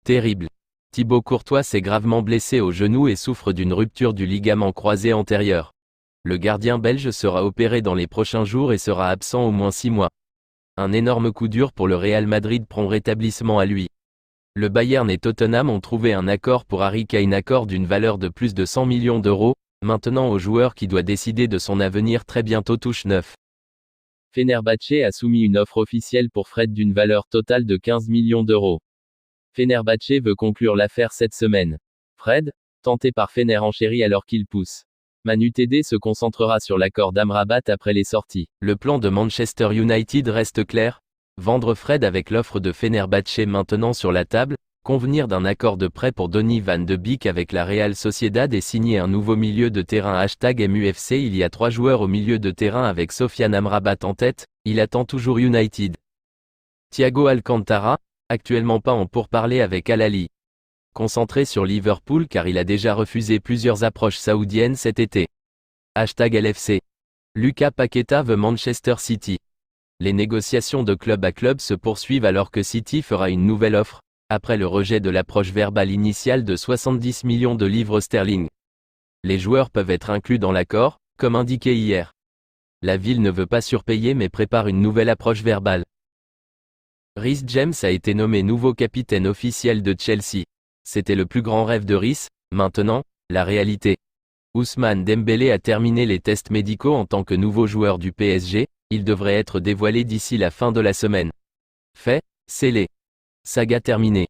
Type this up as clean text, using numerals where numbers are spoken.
Terrible. Thibaut Courtois s'est gravement blessé au genou et souffre d'une rupture du ligament croisé antérieur. Le gardien belge sera opéré dans les prochains jours et sera absent au moins 6 mois. Un énorme coup dur pour le Real Madrid, prompt rétablissement à lui. Le Bayern et Tottenham ont trouvé un accord pour Harry Kane, accord d'une valeur de plus de 100 millions d'euros, maintenant au joueur qui doit décider de son avenir très bientôt. Touche 9. Fenerbahçe a soumis une offre officielle pour Fred d'une valeur totale de 15 millions d'euros. Fenerbahçe veut conclure l'affaire cette semaine. Fred, tenté par Fener, enchérit alors qu'il pousse. Man Utd se concentrera sur l'accord d'Amrabat après les sorties. Le plan de Manchester United reste clair. Vendre Fred avec l'offre de Fenerbahçe maintenant sur la table, convenir d'un accord de prêt pour Donny van de Beek avec la Real Sociedad et signer un nouveau milieu de terrain #MUFC. Il y a 3 joueurs au milieu de terrain avec Sofiane Amrabat en tête, il attend toujours United. Thiago Alcantara, actuellement pas en pourparlers avec Al Ahly. Concentré sur Liverpool car il a déjà refusé plusieurs approches saoudiennes cet été. #LFC. Lucas Paqueta veut Manchester City. Les négociations de club à club se poursuivent alors que City fera une nouvelle offre, après le rejet de l'approche verbale initiale de 70 millions de livres sterling. Les joueurs peuvent être inclus dans l'accord, comme indiqué hier. La ville ne veut pas surpayer mais prépare une nouvelle approche verbale. Reece James a été nommé nouveau capitaine officiel de Chelsea. C'était le plus grand rêve de Reece, maintenant, la réalité. Ousmane Dembélé a terminé les tests médicaux en tant que nouveau joueur du PSG, il devrait être dévoilé d'ici la fin de la semaine. Fait, scellé. Saga terminée.